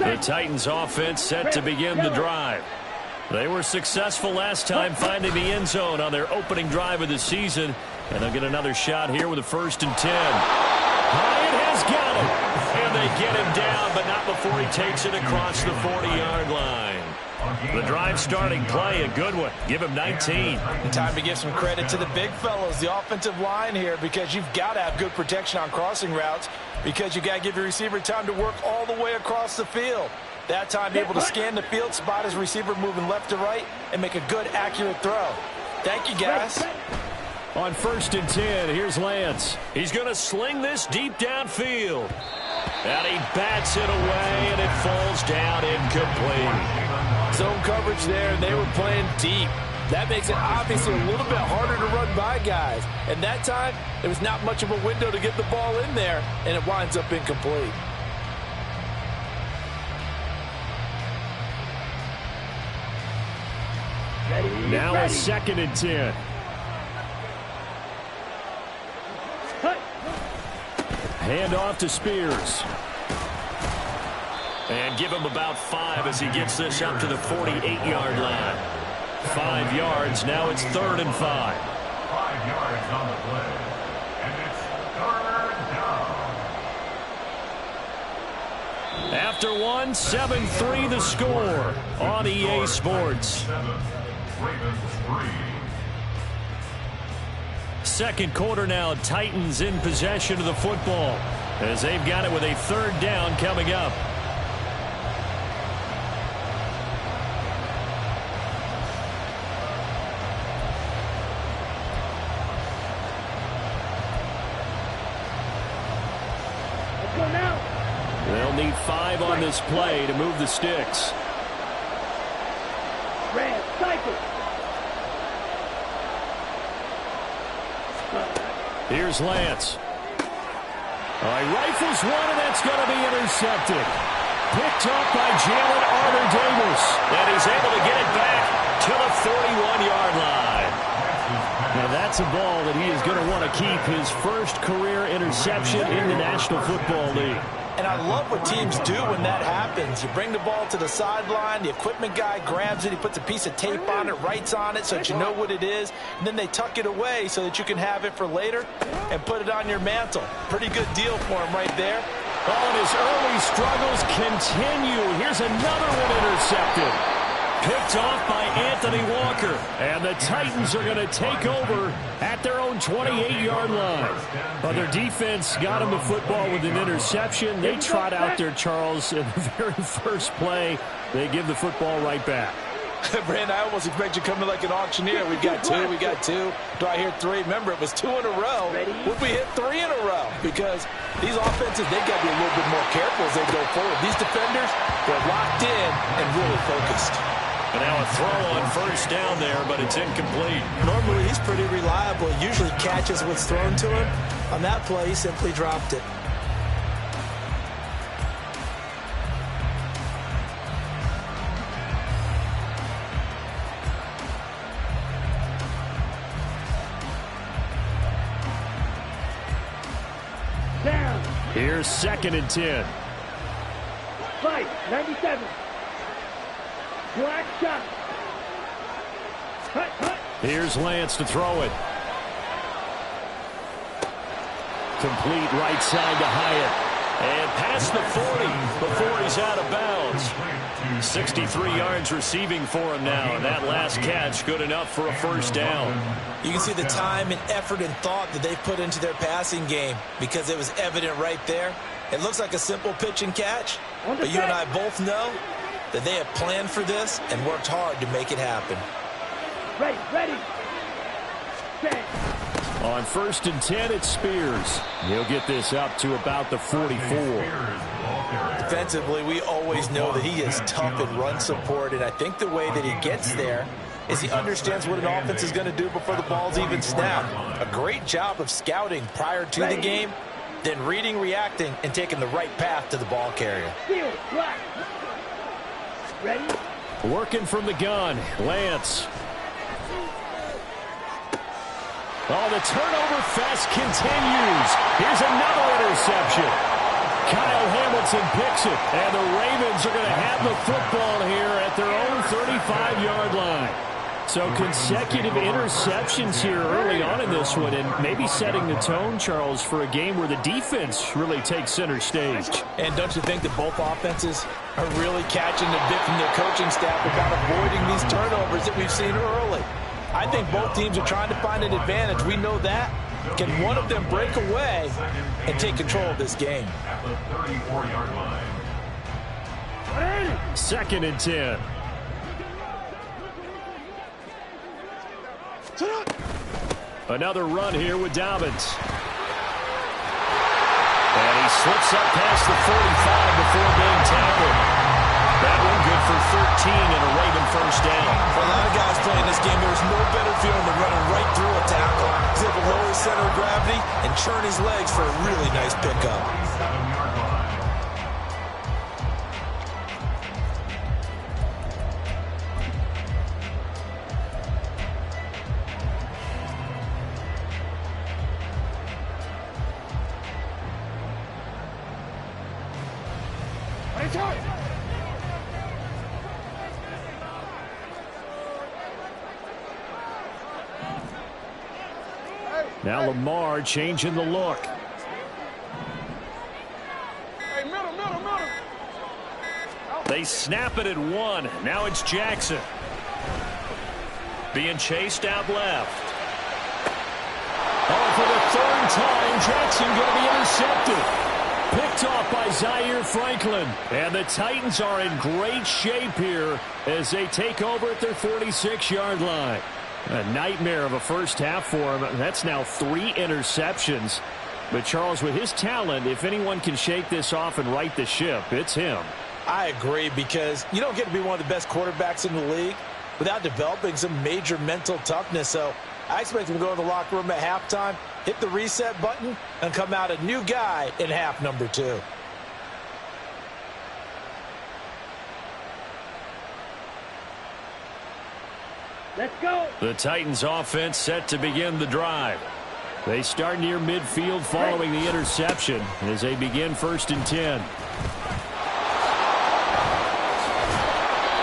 The Titans offense set to begin the drive. They were successful last time finding the end zone on their opening drive of the season. And they'll get another shot here with a 1st and 10. Hyatt has got it. And they get him down, but not before he takes it across the 40-yard line. The drive starting play, a good one. Give him 19. Time to give some credit to the big fellows, the offensive line here, because you've got to have good protection on crossing routes, because you've got to give your receiver time to work all the way across the field. That time able to scan the field, spot his receiver moving left to right, and make a good, accurate throw. Thank you, guys. On 1st and 10, here's Lance. He's going to sling this deep downfield. And he bats it away, and it falls down incomplete. Zone coverage there, and they were playing deep. That makes it obviously a little bit harder to run by guys. And that time, there was not much of a window to get the ball in there, and it winds up incomplete. Now a 2nd and 10. Hand off to Spears. And give him about 5 as he gets this up to the 48-yard line. 5 yards. Now it's 3rd and 5. 5 yards on the play. And it's 3rd down. After one, 7-3 the score on EA Sports. Ravens 3. Second quarter now, Titans in possession of the football as they've got it with a 3rd down coming up. They'll need 5 on this play to move the sticks. Here's Lance. He rifles one, and that's going to be intercepted. Picked up by Jalen Arthur-Davis. And he's able to get it back to the 41-yard line. Now that's a ball that he is going to want to keep, his first career interception in the National Football League. And I love what teams do when that happens. You bring the ball to the sideline, the equipment guy grabs it, he puts a piece of tape on it, writes on it so that you know what it is, and then they tuck it away so that you can have it for later and put it on your mantle. Pretty good deal for him right there. Oh, and his early struggles continue. Here's another one intercepted. Picked off by Anthony Walker. And the Titans are going to take over at their own 28-yard line. But their defense got him the football with an interception. They trot out there, Charles, in the very first play. They give the football right back. Brand, I almost expect you to come in like an auctioneer. We got 2, we got 2. Do I hear 3? Remember, it was 2 in a row. Would we hit 3 in a row? Because these offenses, they got to be a little bit more careful as they go forward. These defenders, they're locked in and really focused. And now a throw on 1st down there, but it's incomplete. Normally, he's pretty reliable. He usually catches what's thrown to him. On that play, he simply dropped it. Here's 2nd and 10. Fight, 97. Black shot. Here's Lance to throw it. Complete right side to Hyatt. And past the 40 before he's out of bounds. 63 yards receiving for him now. And that last catch good enough for a 1st down. You can see the time and effort and thought that they put into their passing game because it was evident right there. It looks like a simple pitch and catch, but you and I both know that they have planned for this and worked hard to make it happen. Ready. On 1st and 10, it's Spears. He'll get this up to about the 44. Defensively, we always know that he is tough in run support, and I think the way that he gets there is he understands what an offense is going to do before the ball's even snapped. A great job of scouting prior to the game, then reading, reacting, and taking the right path to the ball carrier. Ready? Working from the gun, Lance. Oh, the turnover fest continues. Here's another interception. Kyle Hamilton picks it, and the Ravens are going to have the football here at their own 35-yard line. So consecutive interceptions here early on in this one, and maybe setting the tone, Charles, for a game where the defense really takes center stage. And don't you think that both offenses are really catching the bit from their coaching staff about avoiding these turnovers that we've seen early? I think both teams are trying to find an advantage. We know that. Can one of them break away and take control of this game? At the 34-yard line. 2nd and 10. Another run here with Dobbins. And he slips up past the 45 before being tackled. That one good for 13 and a Raven first down. For a lot of guys playing this game, there's no better feeling than running right through a tackle. He's able to lower his center of gravity and churn his legs for a really nice pickup. 7-yard line. Now Lamar changing the look. They snap it at 1. Now it's Jackson. Being chased out left. Oh, for the 3rd time, Jackson going to be intercepted. Picked off by Zaire Franklin. And the Titans are in great shape here as they take over at their 46-yard line. A nightmare of a first half for him. That's now 3 interceptions. But Charles, with his talent, if anyone can shake this off and right the ship, it's him. I agree, because you don't get to be one of the best quarterbacks in the league without developing some major mental toughness. So I expect him to go to the locker room at halftime, hit the reset button, and come out a new guy in half number 2. Let's go. The Titans offense set to begin the drive. They start near midfield following the interception as they begin 1st and 10.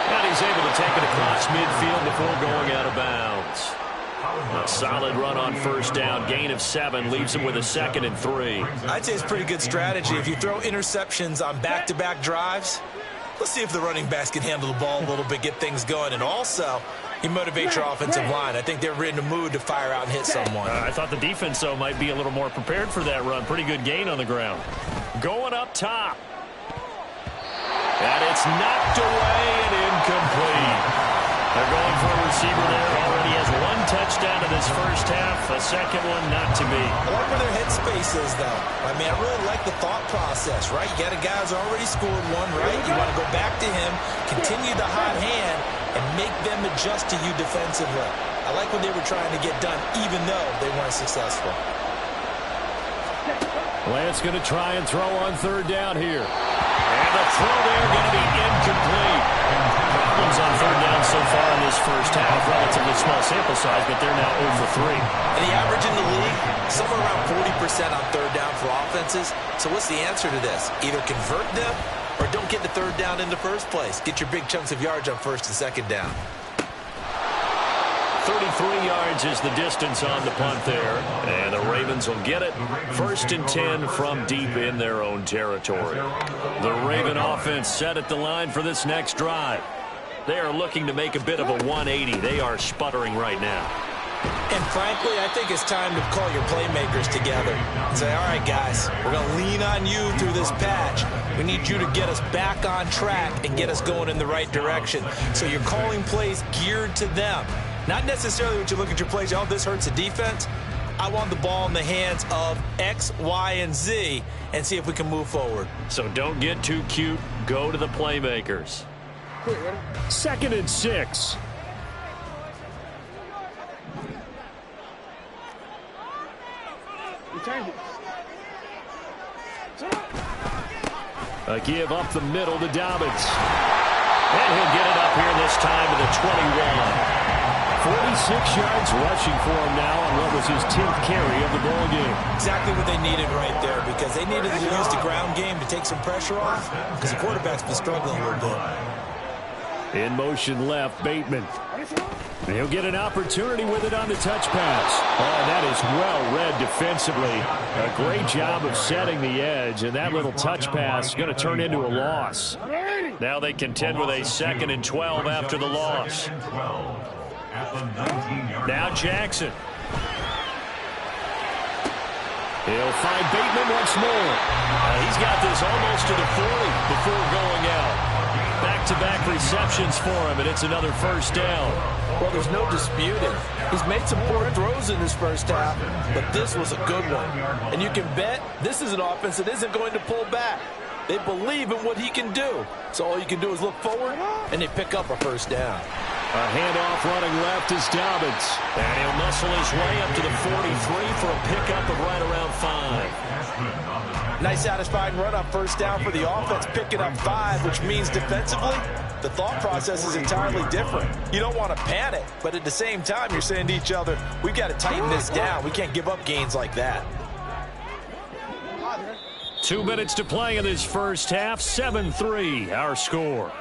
And he's able to take it across midfield before going out of bounds. A solid run on first down. Gain of 7 leaves him with a 2nd and 3. I'd say it's pretty good strategy. If you throw interceptions on back-to-back drives, let's see if the running backs can handle the ball a little bit, get things going. And also, you motivate your offensive line. I think they're in the mood to fire out and hit someone. I thought the defense, though, might be a little more prepared for that run. Pretty good gain on the ground. Going up top. And it's knocked away and incomplete. They're going for a receiver there. Already has 1 touchdown in this first half. A second one not to be. I like where their headspace is, though. I mean, I really like the thought process, right? You got a guy who's already scored 1, right? You want to go back to him, continue the hot hand, and make them adjust to you defensively. I like what they were trying to get done, even though they weren't successful. Lance going to try and throw on 3rd down here. And the throw there going to be incomplete. Problems on 3rd down so far in this first half. Relatively small sample size, but they're now 0 for 3. And the average in the league, somewhere around 40% on 3rd down for offenses. So what's the answer to this? Either convert them or don't get the 3rd down in the first place. Get your big chunks of yards on 1st and 2nd down. 33 yards is the distance on the punt there. And the Ravens will get it. 1st and 10 from deep in their own territory. The Raven offense set at the line for this next drive. They are looking to make a bit of a 180. They are sputtering right now. And frankly, I think it's time to call your playmakers together and say, all right, guys, we're going to lean on you through this patch. We need you to get us back on track and get us going in the right direction. So you're calling plays geared to them. Not necessarily when you look at your plays, oh, this hurts the defense. I want the ball in the hands of X, Y, and Z and see if we can move forward. So don't get too cute. Go to the playmakers. 2nd and 6. A give up the middle to Dobbins. And he'll get it up here this time to the 21. 46 yards rushing for him now on what was his 10th carry of the ball game. Exactly what they needed right there, because they needed to use the ground game to take some pressure off, because the quarterback's been struggling a little bit. In motion left, Bateman. He'll get an opportunity with it on the touch pass. Oh, that is well read defensively. A great job of setting the edge, and that little touch pass is going to turn into a loss. Now they contend with a 2nd and 12 after the loss. Now Jackson. He'll find Bateman once more. He's got this almost to the 40 before going out. Back-to-back receptions for him, and it's another first down. Well, there's no disputing. He's made some poor throws in this first half, but this was a good one. And you can bet this is an offense that isn't going to pull back. They believe in what he can do. So all you can do is look forward, and they pick up a first down. A handoff running left is Dobbins. And he'll muscle his way up to the 43 for a pickup of right around 5. Nice satisfying run on first down for the offense, picking up 5, which means defensively, the thought process is entirely different. You don't want to panic, but at the same time, you're saying to each other, we've got to tighten this down. We can't give up gains like that. 2 minutes to play in this first half. 7-3, our score.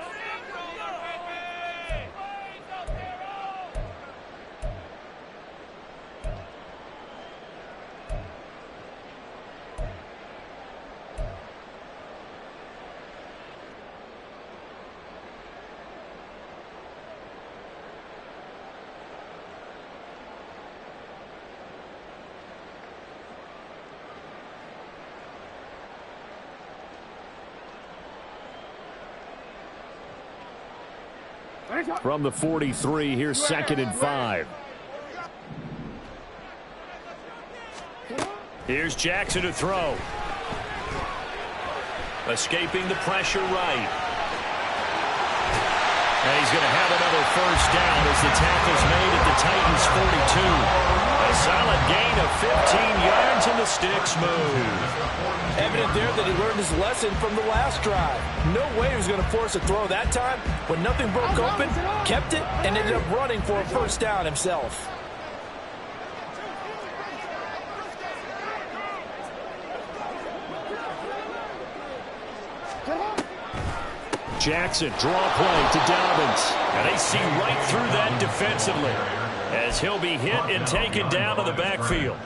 From the 43, here's 2nd and 5. Here's Jackson to throw. Escaping the pressure right. And he's going to have another first down as the tackle's made at the Titans' 42. A solid gain of 15 yards and the sticks move. Evident there that he learned his lesson from the last drive. No way he was going to force a throw that time. When nothing broke open, kept it, and ended up running for a first down himself. Jackson, draw play to Dobbins. And they see right through that defensively as he'll be hit and taken down to the backfield.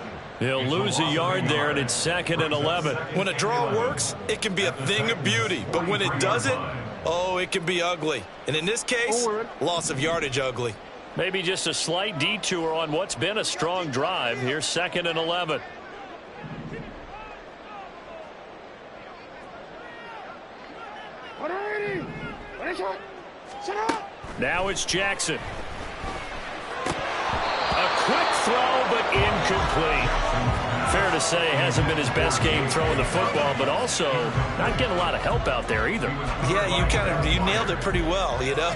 He'll lose a yard there, and it's 2nd and 11. When a draw works, it can be a thing of beauty. But when it doesn't, oh, it can be ugly. And in this case, loss of yardage ugly. Maybe just a slight detour on what's been a strong drive. Here's 2nd and 11. Now it's Jackson. A quick throw, but incomplete. Fair to say, hasn't been his best game throwing the football, but also not getting a lot of help out there either. Yeah, you nailed it pretty well, you know.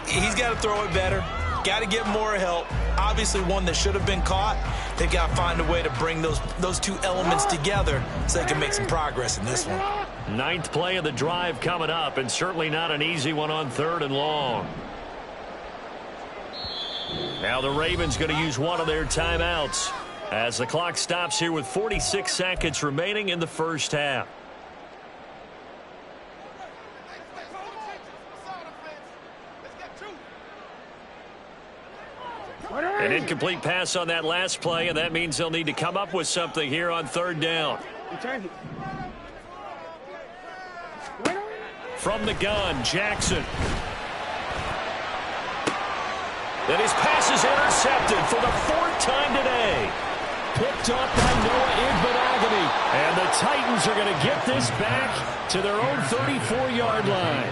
He's got to throw it better. Got to get more help. Obviously one that should have been caught. They've got to find a way to bring those two elements together so they can make some progress in this one. 9th play of the drive coming up, and certainly not an easy one on 3rd and long. Now the Ravens going to use one of their timeouts as the clock stops here with 46 seconds remaining in the first half. An incomplete pass on that last play, and that means they'll need to come up with something here on 3rd down. From the gun, Jackson. And his pass is intercepted for the 4th time today. Picked up by Noah Igbenogany. And the Titans are going to get this back to their own 34-yard line.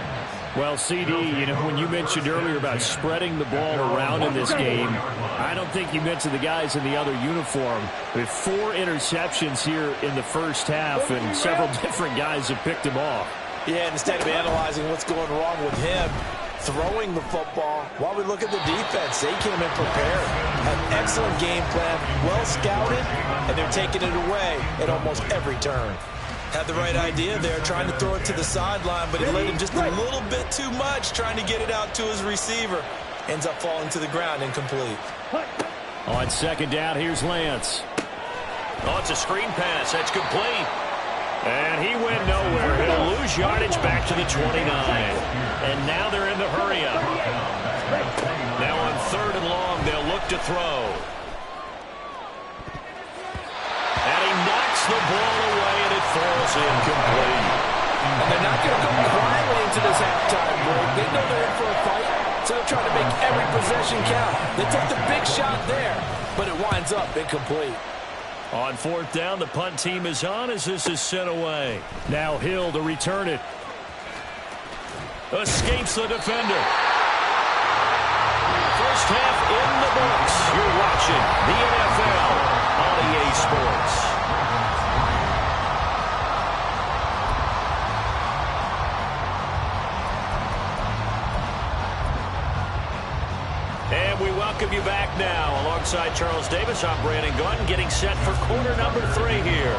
Well, CD, you know, when you mentioned earlier about spreading the ball around in this game, I don't think you mentioned the guys in the other uniform. With 4 interceptions here in the first half, and several different guys have picked him off. Yeah, instead of analyzing what's going wrong with him, throwing the football, while we look at the defense, they came in prepared. An excellent game plan, well scouted, and they're taking it away at almost every turn. Had the right idea there, trying to throw it to the sideline, but he let him just a little bit too much, trying to get it out to his receiver. ends up falling to the ground incomplete. On second down, here's Lance. Oh, it's a screen pass. That's complete. And he went nowhere. He'll lose yardage back to the 29. And now they're in the hurry-up. Now on third and long, they'll look to throw. And he knocks the ball away, and it falls incomplete. And they're not going to go quietly into this halftime break. They know they're in for a fight, so they're trying to make every possession count. They took the big shot there, but it winds up incomplete. On fourth down, the punt team is on as this is sent away. Now Hill to return it. Escapes the defender. First half in the books. You're watching the NFL on EA Sports. And we welcome you back now. Alongside Charles Davis, I'm Brandon Gordon, getting set for quarter number 3 here.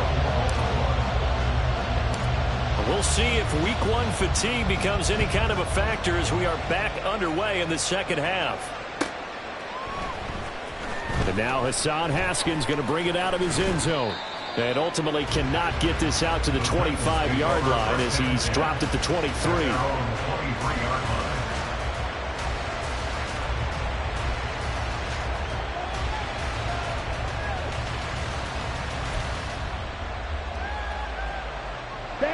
We'll see if week 1 fatigue becomes any kind of a factor as we are back underway in the second half. And now Hassan Haskins going to bring it out of his end zone. And ultimately cannot get this out to the 25-yard line as he's dropped at the 23.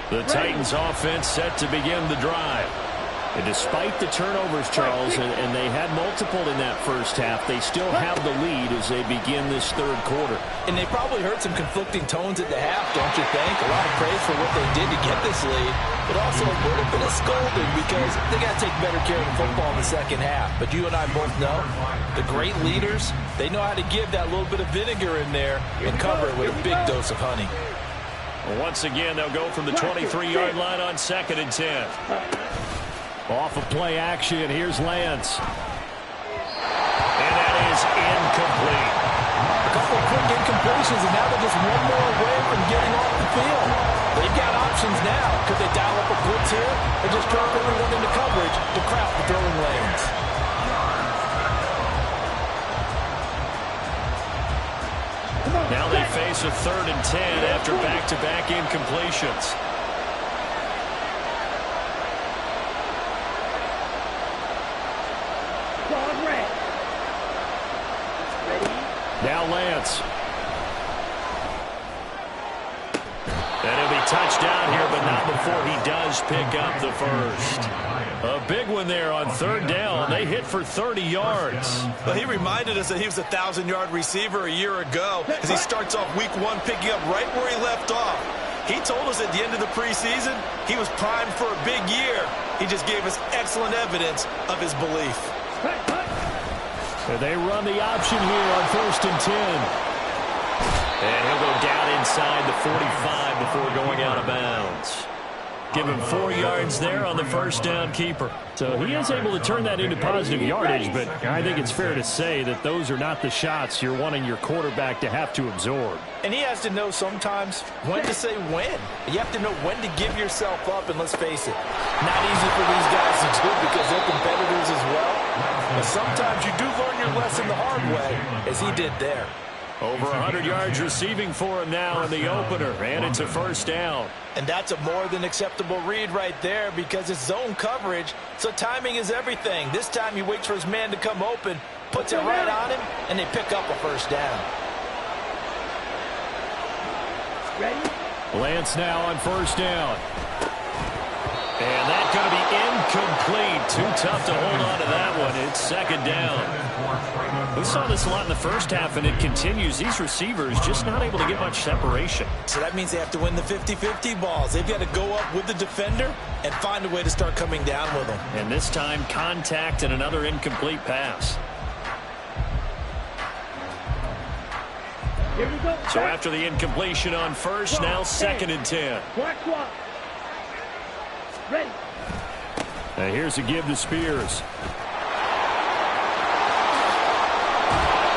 The Titans offense set to begin the drive. And despite the turnovers, Charles, and they had multiple in that first half, they still have the lead as they begin this third quarter. And they probably heard some conflicting tones at the half, don't you think? A lot of praise for what they did to get this lead, but also a little bit of scolding because they got to take better care of the football in the second half. But you and I both know the great leaders, they know how to give that little bit of vinegar in there and cover it with a big dose of honey. Once again, they'll go from the 23-yard line on 2nd and 10. Off of play action, here's Lance. And that is incomplete. A couple of quick incompletions, and now they're just one more away from getting off the field. They've got options now. Could they dial up a blitz here or just drop everyone into coverage to crowd the throwing lanes? Now they face a 3rd and 10 after back-to-back incompletions. Now Lance. And he'll be touchdown here, but not before he does pick up the first. A big one there on 3rd down. They hit for 30 yards. Well, he reminded us that he was a 1,000-yard receiver a year ago as he starts off week 1 picking up right where he left off. He told us at the end of the preseason he was primed for a big year. He just gave us excellent evidence of his belief. And they run the option here on 1st and 10. And he'll go down inside the 45 before going out of bounds. Give him 4 yards there on the first down keeper. So he is able to turn that into positive yardage, but I think it's fair to say that those are not the shots you're wanting your quarterback to have to absorb. And he has to know sometimes when to say when. You have to know when to give yourself up, and let's face it, not easy for these guys to do because they're competitors as well. But sometimes you do learn your lesson the hard way, as he did there. Over 100 yards receiving for him now in the opener, and it's a first down. And that's a more than acceptable read right there because it's zone coverage, so timing is everything. This time he waits for his man to come open, puts it right on him, and they pick up a first down. Ready? Lance now on first down. And that's going to be incomplete. Too tough to hold on to that one. It's 2nd down. We saw this a lot in the first half, and it continues. These receivers just not able to get much separation. So that means they have to win the 50-50 balls. They've got to go up with the defender and find a way to start coming down with them. And this time, contact and another incomplete pass. Here we go. So after the incompletion on first, now 2nd and 10. Black swap. Ready. Now here's a give to Spears.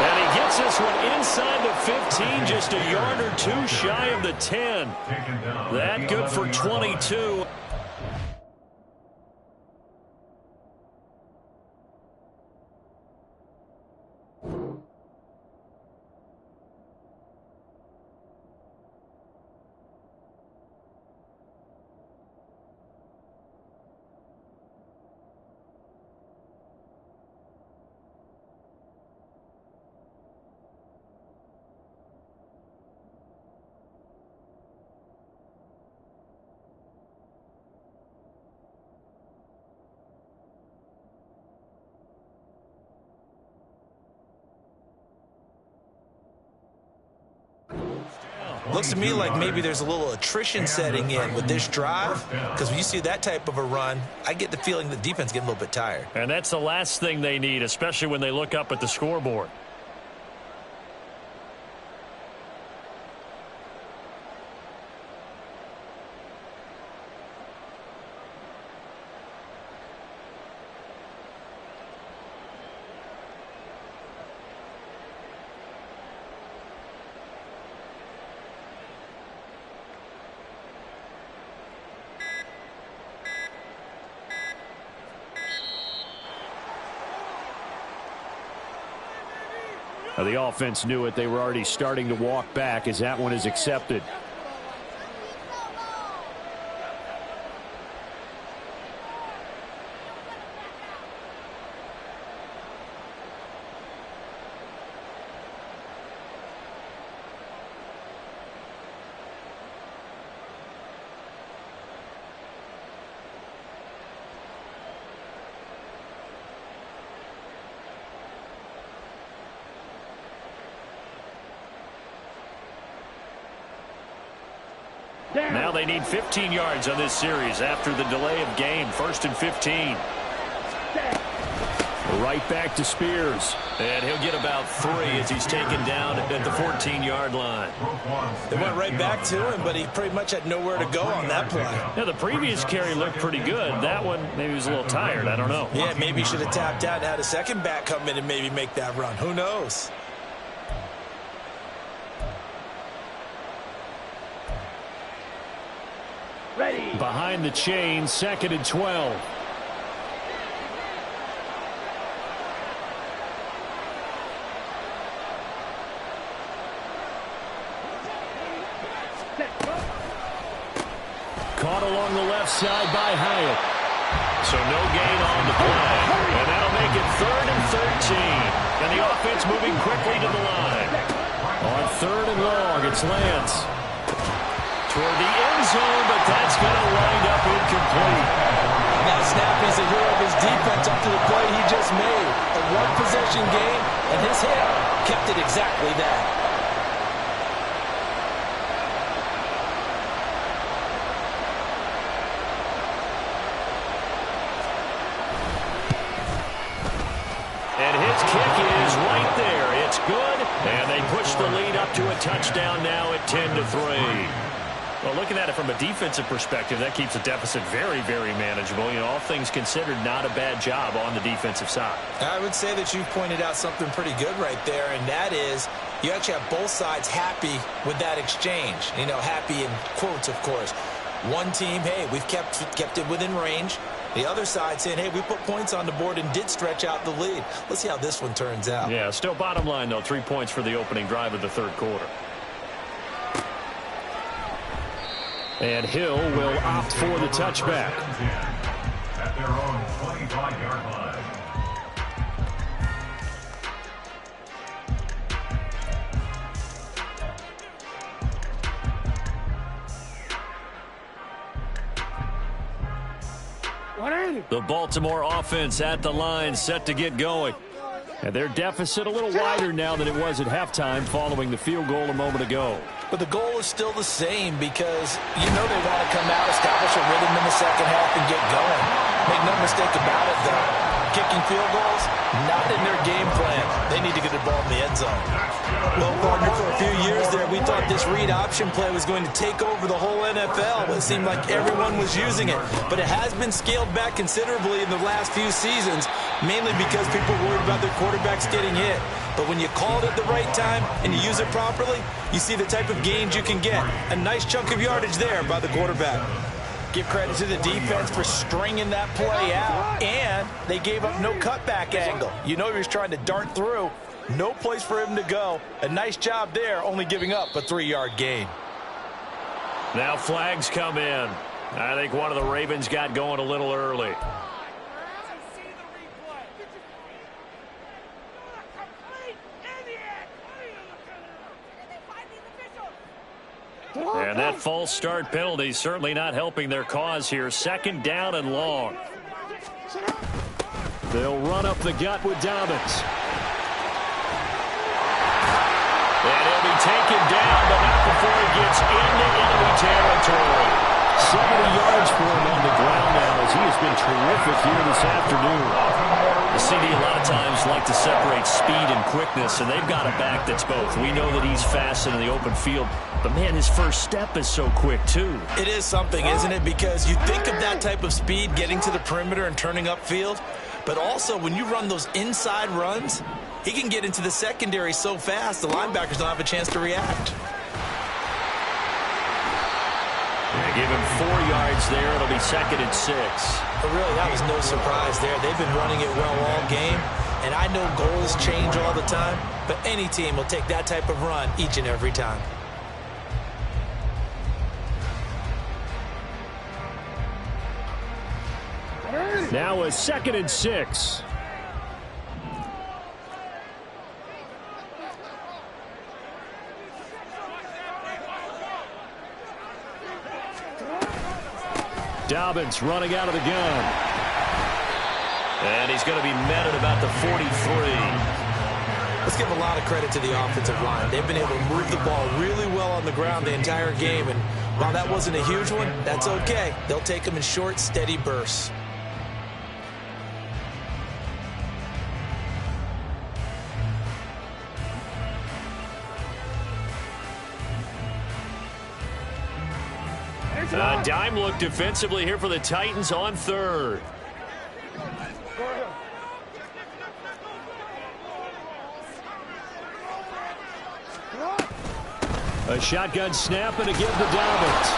And he gets this one inside the 15, just a yard or 2 shy of the 10. That good for 22. Looks to me like maybe there's a little attrition setting in with this drive, because when you see that type of a run, I get the feeling the defense getting a little bit tired. And that's the last thing they need, especially when they look up at the scoreboard. The offense knew it. They were already starting to walk back as that one is accepted. Now they need 15 yards on this series after the delay of game. 1st and 15. Right back to Spears. And he'll get about 3 as he's taken down at the 14-yard line. They went right back to him, but he pretty much had nowhere to go on that play. Now, the previous carry looked pretty good. That one, maybe he was a little tired. I don't know. Yeah, maybe he should have tapped out and had a second back come in and maybe make that run. Who knows? Ready. Behind the chain, 2nd and 12. Caught along the left side by Hyatt. So no gain on the play. And that'll make it 3rd and 13. And the offense moving quickly to the line. On 3rd and long, it's Lance. Toward the end zone, but that's going to wind up incomplete. Now Snappy's a hero of his defense up to the play he just made. A one-possession game, and his hit kept it exactly that. And his kick is right there. It's good, and they push the lead up to a touchdown now at 10-3. Well, looking at it from a defensive perspective, that keeps the deficit very, very manageable. You know, all things considered, not a bad job on the defensive side. I would say that you've pointed out something pretty good right there, and that is you actually have both sides happy with that exchange. You know, happy in quotes, of course. One team, hey, we've kept it within range. The other side saying, hey, we put points on the board and did stretch out the lead. Let's see how this one turns out. Yeah, still bottom line, though, 3 points for the opening drive of the 3rd quarter. And Hill will opt for the touchback. At their own 25-yard line. The Baltimore offense at the line, set to get going. And their deficit a little wider now than it was at halftime following the field goal a moment ago. But the goal is still the same because you know they want to come out, establish a rhythm in the second half, and get going. Make no mistake about it, though. Kicking field goals, not in their game plan. They need to get the ball in the end zone. Well, partner, for a few years there, we thought this read option play was going to take over the whole NFL. It seemed like everyone was using it. But it has been scaled back considerably in the last few seasons, mainly because people are worried about their quarterbacks getting hit. But when you call it at the right time and you use it properly, you see the type of gains you can get. A nice chunk of yardage there by the quarterback. Give credit to the defense for stringing that play out, and they gave up no cutback angle. You know he was trying to dart through. No place for him to go. A nice job there, only giving up a 3-yard gain. Now flags come in. I think one of the Ravens got going a little early. And that false start penalty certainly not helping their cause here. 2nd down and long. They'll run up the gut with Dobbins. And he'll be taken down, but not before he gets into enemy territory. 70 yards for him on the ground now as he has been terrific here this afternoon. The CD a lot of times like to separate speed and quickness, and they've got a back that's both. We know that he's fast in the open field, but, man, his first step is so quick, too. It is something, isn't it? Because you think of that type of speed getting to the perimeter and turning upfield, but also when you run those inside runs, he can get into the secondary so fast the linebackers don't have a chance to react. They give him 4 yards there. It'll be 2nd and 6. But really, that was no surprise there. They've been running it well all game, and I know goals change all the time, but any team will take that type of run each and every time. Now a 2nd and 6. Dobbins running out of the gun. And he's going to be met at about the 43. Let's give a lot of credit to the offensive line. They've been able to move the ball really well on the ground the entire game. And while that wasn't a huge one, that's okay. They'll take them in short, steady bursts. A dime look defensively here for the Titans on 3rd. A shotgun snap and a give to Dobbins.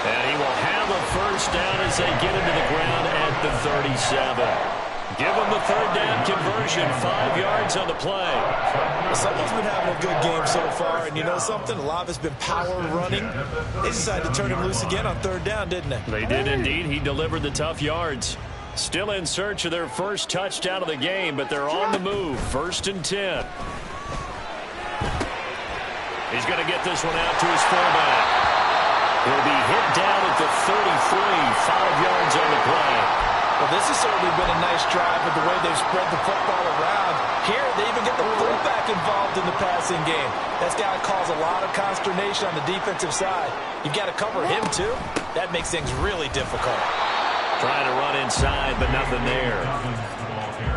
And he will have a first down as they get into the ground at the 37. Give them the 3rd down conversion, 5 yards on the play. Someone's been having a good game so far, and you know something? A lot of it's been power running. They decided to turn him loose again on 3rd down, didn't they? They did indeed. He delivered the tough yards. Still in search of their first touchdown of the game, but they're on the move. 1st and 10. He's going to get this one out to his fullback. He'll be hit down at the 33, 5 yards on the play. Well, this has certainly been a nice drive with the way they've spread the football around. Here, they even get the fullback involved in the passing game. That's got to cause a lot of consternation on the defensive side. You've got to cover him, too. That makes things really difficult. Trying to run inside, but nothing there.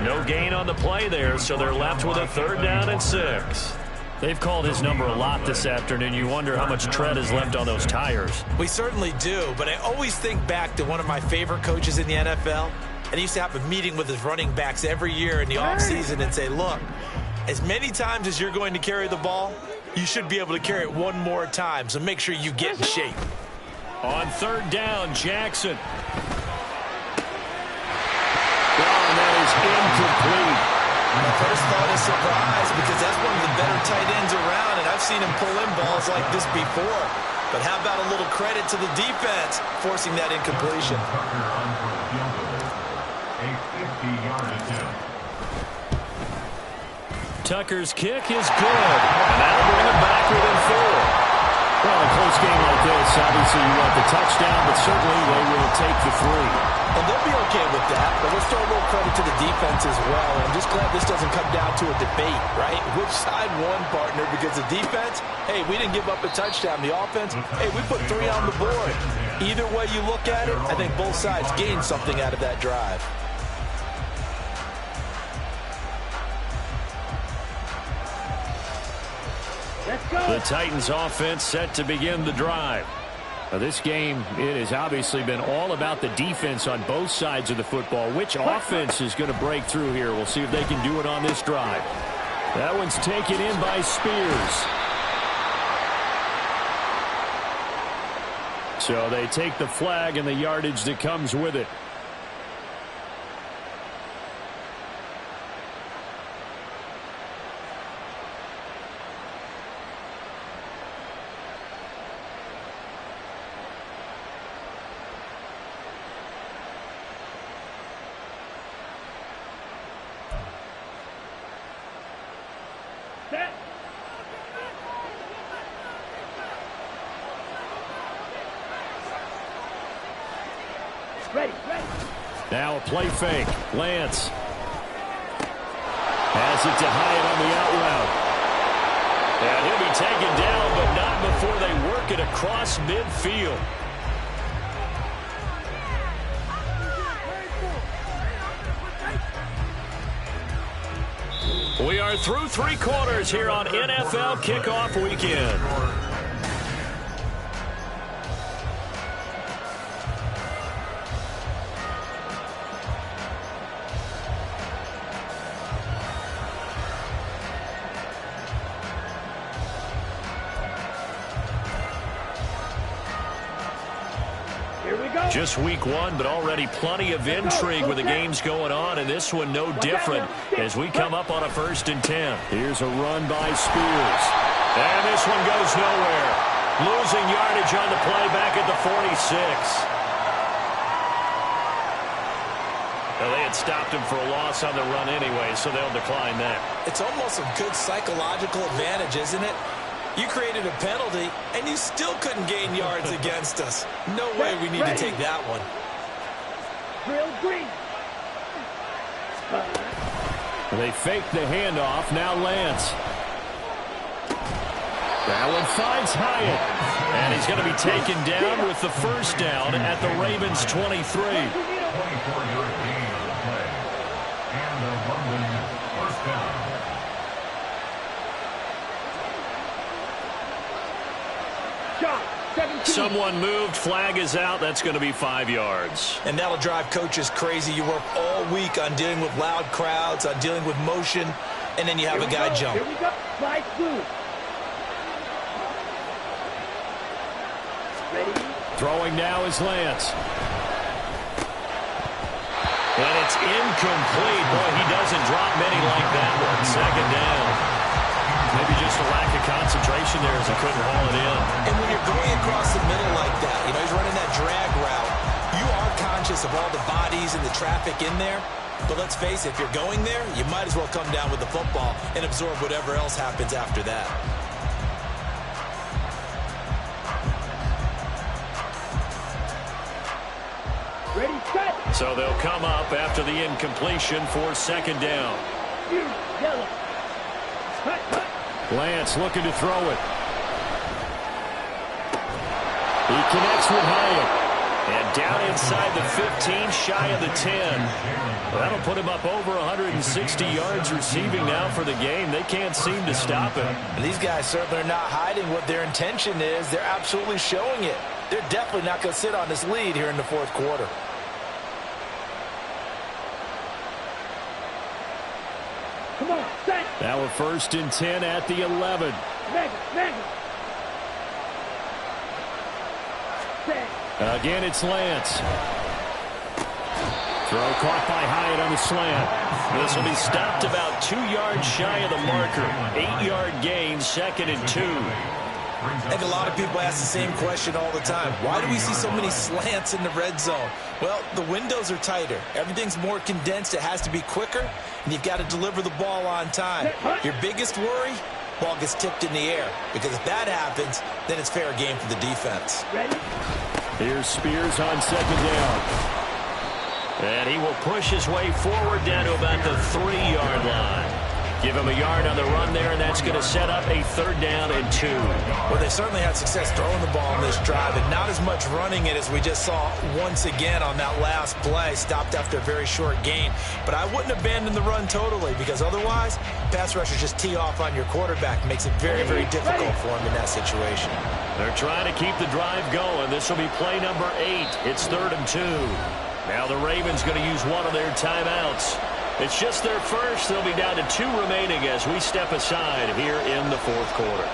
No gain on the play there, so they're left with a 3rd down and 6. They've called his number a lot this afternoon. You wonder how much tread is left on those tires. We certainly do, but I always think back to one of my favorite coaches in the NFL, and he used to have a meeting with his running backs every year in the offseason and say, look, as many times as you're going to carry the ball, you should be able to carry it one more time, so make sure you get in shape. On 3rd down, Jackson. Oh, and that is incomplete. My first thought is surprise because that's one of the better tight ends around, and I've seen him pull in balls like this before. But how about a little credit to the defense forcing that incompletion? Tucker's kick is good, and that'll bring him back within 4. Well, in a close game like this, obviously you want the touchdown, but certainly they will take the 3. And they'll be okay with that, but let's throw a little credit to the defense as well. I'm just glad this doesn't come down to a debate, right? Which side won, partner? Because the defense, hey, we didn't give up a touchdown. The offense, hey, we put 3 on the board. Either way you look at it, I think both sides gained something out of that drive. Let's go. The Titans offense set to begin the drive. Now, this game, it has obviously been all about the defense on both sides of the football. Which offense is going to break through here? We'll see if they can do it on this drive. That one's taken in by Spears. So they take the flag and the yardage that comes with it. Now a play fake. Lance has it to Hyatt on the out route. And he'll be taken down, but not before they work it across midfield. We are through 3 quarters here on NFL Kickoff Weekend. Just week 1, but already plenty of intrigue with the games going on, and this one no different as we come up on a 1st and 10. Here's a run by Spears. And this one goes nowhere. Losing yardage on the play back at the 46. Well, they had stopped him for a loss on the run anyway, so they'll decline that. It's almost a good psychological advantage, isn't it? You created a penalty, and you still couldn't gain yards against us. No way we need to take that one. Drill green. They fake the handoff. Now Lance. That one finds Hyatt. And he's going to be taken down with the 1st down at the Ravens 23. 24-yard gain on the play. And the London 1st down. Someone moved. Flag is out. That's going to be 5 yards. And that'll drive coaches crazy. You work all week on dealing with loud crowds, on dealing with motion, and then you have a guy jump. Here we go. Slide through. Ready? Throwing now is Lance. And it's incomplete. Boy, he doesn't drop many like that one. 2nd down. Maybe just a lack of concentration there as he couldn't haul it in. And when you're going across the middle like that, you know, he's running that drag route, you are conscious of all the bodies and the traffic in there. But let's face it, if you're going there, you might as well come down with the football and absorb whatever else happens after that. Ready, set. So they'll come up after the incompletion for 2nd down. Yellow. Cut, cut. Lance looking to throw it. He connects with Hyatt. And down inside the 15, shy of the 10. Well, that'll put him up over 160 yards receiving now for the game. They can't seem to stop him. And these guys certainly are not hiding what their intention is. They're absolutely showing it. They're definitely not going to sit on this lead here in the 4th quarter. Come on, set. Now a 1st and 10 at the 11. Mega. Set. Again, it's Lance. Throw caught by Hyatt on the slant. This will be stopped about 2 yards shy of the marker. 8-yard gain, 2nd and 2. I think a lot of people ask the same question all the time. Why do we see so many slants in the red zone? Well, the windows are tighter. Everything's more condensed. It has to be quicker, and you've got to deliver the ball on time. Your biggest worry? Ball gets tipped in the air. Because if that happens, then it's fair game for the defense. Ready? Here's Spears on 2nd down. And he will push his way forward down to about the 3-yard line. Give him a yard on the run there, and that's going to set up a 3rd down and 2. Well, they certainly had success throwing the ball on this drive, and not as much running it as we just saw once again on that last play. Stopped after a very short gain. But I wouldn't abandon the run totally, because otherwise, pass rushers just tee off on your quarterback. Makes it very, very difficult for him in that situation. They're trying to keep the drive going. This will be play number 8. It's 3rd and 2. Now the Ravens going to use one of their timeouts. It's just their first. They'll be down to 2 remaining as we step aside here in the 4th quarter.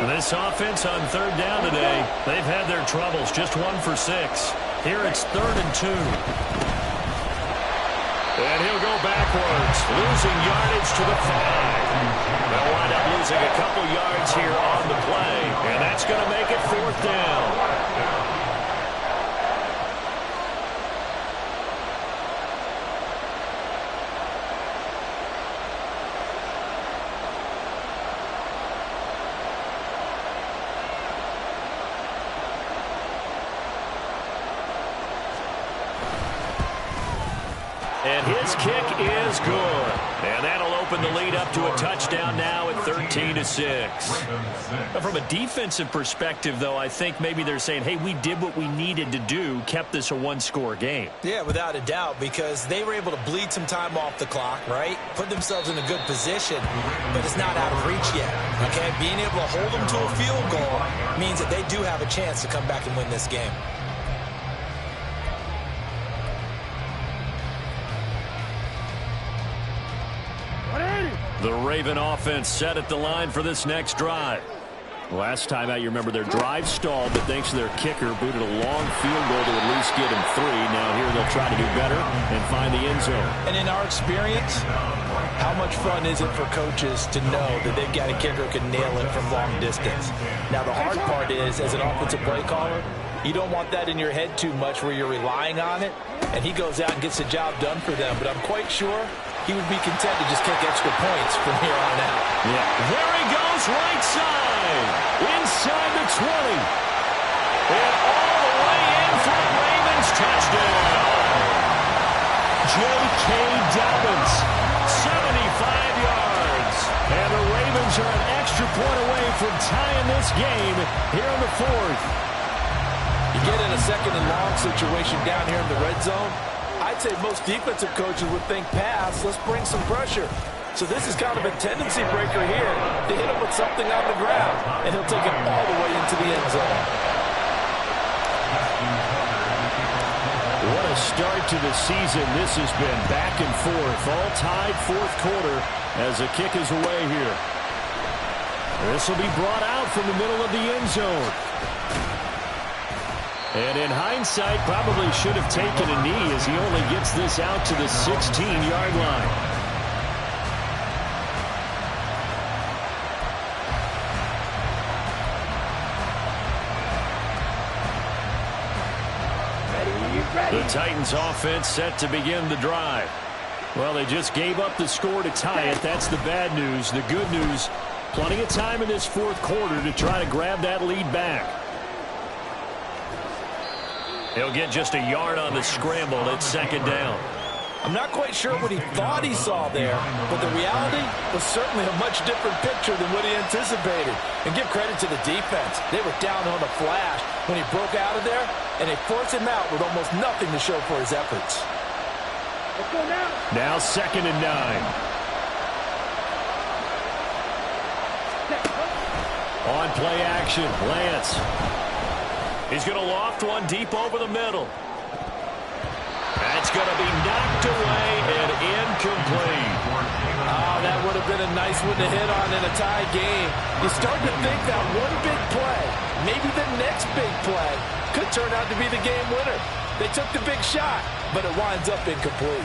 This offense on 3rd down today, they've had their troubles. Just 1 for 6. Here it's 3rd and 2. And he'll go backwards, losing yardage to the 5. They'll wind up losing a couple yards here on the play, and that's going to make it 4th down. And his kick is good. And that'll open the lead up to a touchdown now at 13-6. From a defensive perspective, though, I think maybe they're saying, hey, we did what we needed to do, kept this a one-score game. Yeah, without a doubt, because they were able to bleed some time off the clock, right? Put themselves in a good position, but it's not out of reach yet, okay? Being able to hold them to a field goal means that they do have a chance to come back and win this game. The Raven offense set at the line for this next drive. Last time out, you remember their drive stalled, but thanks to their kicker, booted a long field goal to at least get him 3. Now here they'll try to do better and find the end zone. And in our experience, how much fun is it for coaches to know that they've got a kicker who can nail it from long distance? Now the hard part is, as an offensive play caller, you don't want that in your head too much where you're relying on it, and he goes out and gets the job done for them. But I'm quite sure he would be content to just kick extra points from here on out. Yeah. There he goes, right side. Inside the 20. And all the way in for the Ravens touchdown. J.K. Dobbins, 75 yards. And the Ravens are an extra point away from tying this game here in the 4th. You get in a second and long situation down here in the red zone, I'd say most defensive coaches would think pass, let's bring some pressure. So this is kind of a tendency breaker here to hit him with something on the ground, and he'll take it all the way into the end zone. What a start to the season this has been. Back and forth, all tied 4th quarter as the kick is away here. This will be brought out from the middle of the end zone. And in hindsight, probably should have taken a knee as he only gets this out to the 16-yard line. The Titans offense set to begin the drive. Well, they just gave up the score to tie it. That's the bad news. The good news, plenty of time in this 4th quarter to try to grab that lead back. He'll get just a yard on the scramble at 2nd down. I'm not quite sure what he thought he saw there, but the reality was certainly a much different picture than what he anticipated. And give credit to the defense. They were down on the flash when he broke out of there, and they forced him out with almost nothing to show for his efforts. Let's go now. Now 2nd and 9. On play action, Lance. He's going to loft one deep over the middle. That's going to be knocked away and incomplete. Oh, that would have been a nice one to hit on in a tie game. You start to think that one big play, maybe the next big play, could turn out to be the game winner. They took the big shot, but it winds up incomplete.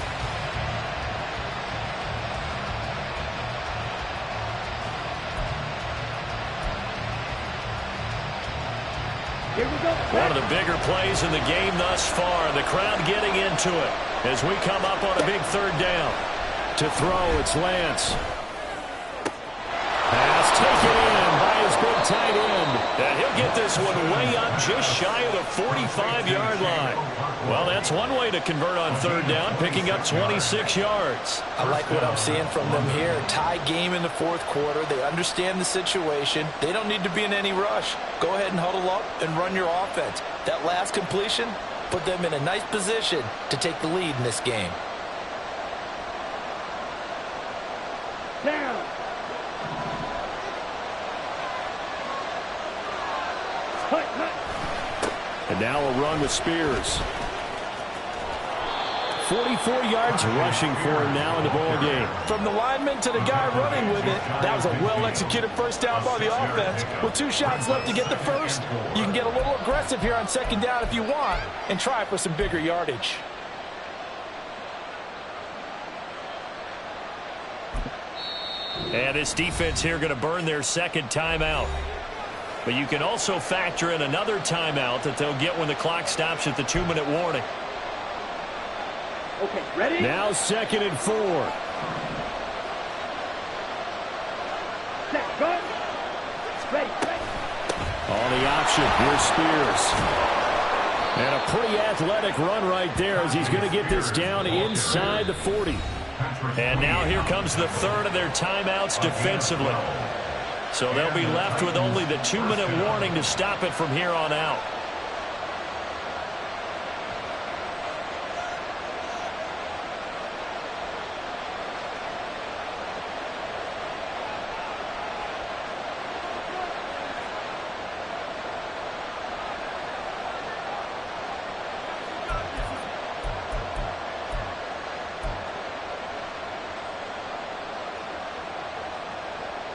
One of the bigger plays in the game thus far. The crowd getting into it as we come up on a big 3rd down. To throw, it's Lance. Pass taken in by his big tight end. And he'll get this one way up just shy of the 45-yard line. Well, that's one way to convert on 3rd down, picking up 26 yards. I like what I'm seeing from them here. Tie game in the 4th quarter. They understand the situation. They don't need to be in any rush. Go ahead and huddle up and run your offense. That last completion put them in a nice position to take the lead in this game. Down. Cut. And now a run with Spears. 44 yards rushing for him now in the ball game. From the lineman to the guy running with it, that was a well-executed first down by the offense. With 2 shots left to get the first, you can get a little aggressive here on 2nd down if you want and try for some bigger yardage. And this defense here going to burn their 2nd timeout. But you can also factor in another timeout that they'll get when the clock stops at the 2-minute warning. Okay, ready? Now 2nd and 4. Set, go. Ready. On the option, here's Spears. And a pretty athletic run right there as he's going to get this down inside the 40. And now here comes the third of their timeouts defensively. So they'll be left with only the 2-minute warning to stop it from here on out.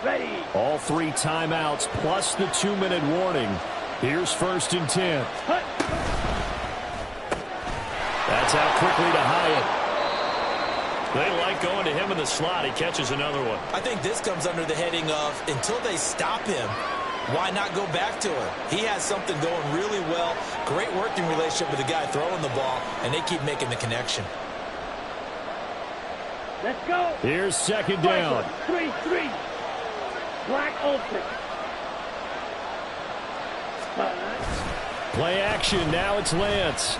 Ready. All 3 timeouts plus the 2-minute warning. Here's 1st and 10. That's out quickly to Hyatt. They like going to him in the slot. He catches another one. I think this comes under the heading of until they stop him, why not go back to him? He has something going really well. Great working relationship with the guy throwing the ball, and they keep making the connection. Let's go. Here's 2nd down. 3-3. Black open. Play action. Now it's Lance.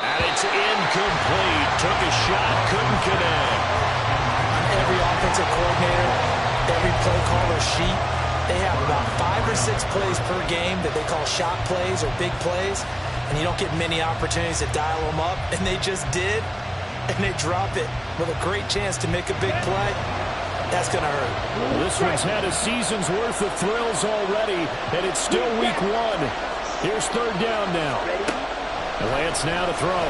And it's incomplete. Took a shot. Couldn't connect. Every offensive coordinator, every play caller sheet, they have about 5 or 6 plays per game that they call shot plays or big plays. And you don't get many opportunities to dial them up. And they just did. And they drop it with a great chance to make a big play. That's going to hurt. Well, this one's had a season's worth of thrills already, and it's still week 1. Here's 3rd down now. And Lance now to throw.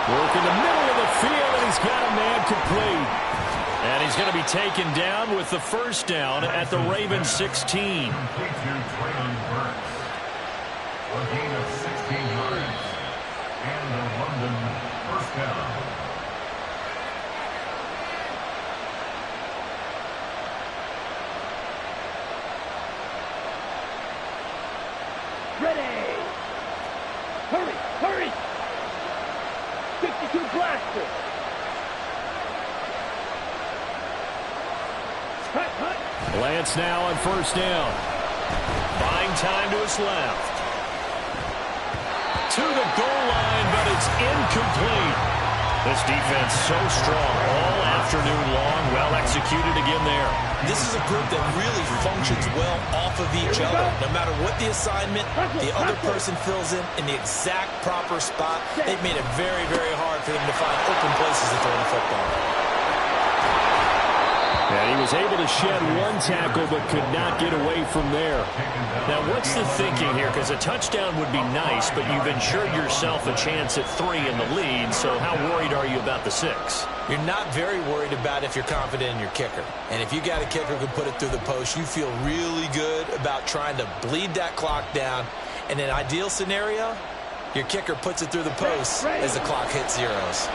Work in the middle of the field, and he's got a man complete. And he's going to be taken down with the 1st down at the Ravens 16. A gain of 16 yards. And the London 1st down. Ready. Hurry, hurry. 52 blaster. Cut. Lance now on 1st down. Buying time to his left. To the goal line, but it's incomplete. This defense so strong all afternoon long. Well executed again there. This is a group that really functions well off of each other. No matter what the assignment, the other person fills in the exact proper spot. They've made it very, very hard for them to find open places to throw the football. And he was able to shed 1 tackle but could not get away from there. Now, what's the thinking here? Because a touchdown would be nice, but you've ensured yourself a chance at 3 in the lead, so how worried are you about the 6? You're not very worried about if you're confident in your kicker. And if you got a kicker who can put it through the post, you feel really good about trying to bleed that clock down. In an ideal scenario, your kicker puts it through the post as the clock hits zeros.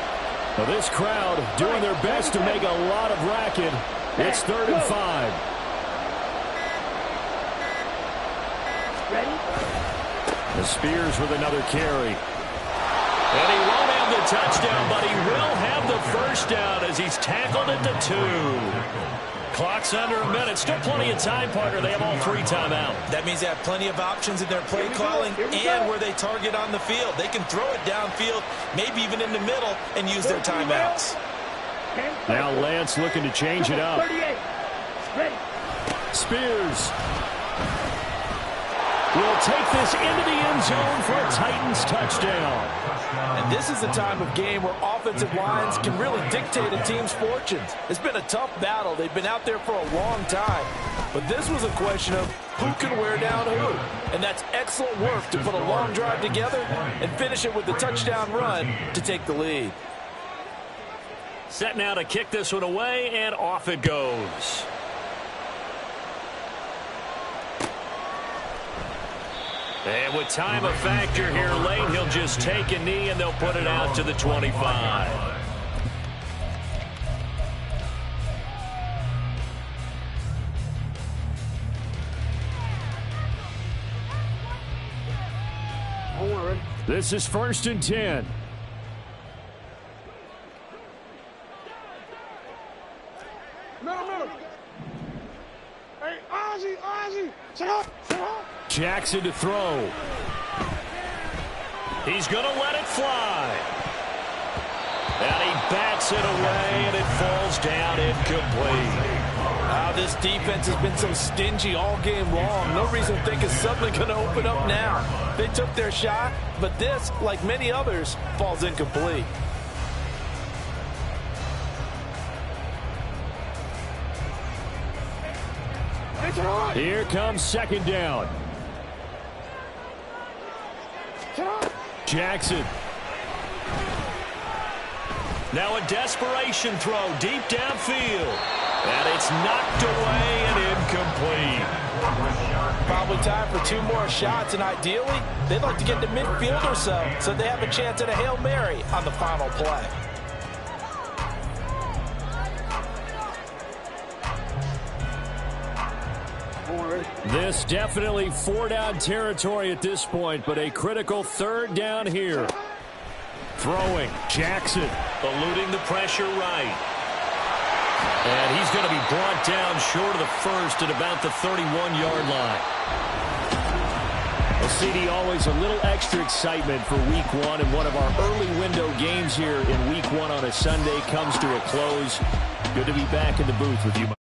Well, this crowd doing their best to make a lot of racket. It's 3rd and 5. Ready? The Spears with another carry. And he won't have the touchdown, but he will have the 1st down as he's tackled at the 2. Clock's under a minute. Still plenty of time, partner. They have all 3 timeouts. That means they have plenty of options in their play calling and where they target on the field. They can throw it downfield, maybe even in the middle, and use their timeouts. Now Lance looking to change it up. 38. Ready. Spears will take this into the end zone for a Titans touchdown. And this is the time of game where offensive lines can really dictate a team's fortunes. It's been a tough battle. They've been out there for a long time. But this was a question of who can wear down who. And that's excellent work to put a long drive together and finish it with the touchdown run to take the lead. Set now to kick this one away, and off it goes. And with time a factor here late, he'll just take a knee, and they'll put it out to the 25. This is 1st and 10. No. Hey, Jackson to throw. He's going to let it fly. And he bats it away, and it falls down incomplete. This defense has been so stingy all game long. No reason to think it's suddenly going to open up now. They took their shot, but this, like many others, falls incomplete. Here comes second down. Jackson. Now a desperation throw deep downfield. And it's knocked away and incomplete. Probably time for 2 more shots, and ideally, they'd like to get to midfield or so they have a chance at a Hail Mary on the final play. This definitely 4-down territory at this point, but a critical 3rd down here. Throwing, Jackson, eluding the pressure right. And he's going to be brought down short of the first at about the 31-yard line. Well, CD, always a little extra excitement for Week 1, and one of our early window games here in Week 1 on a Sunday comes to a close. Good to be back in the booth with you, my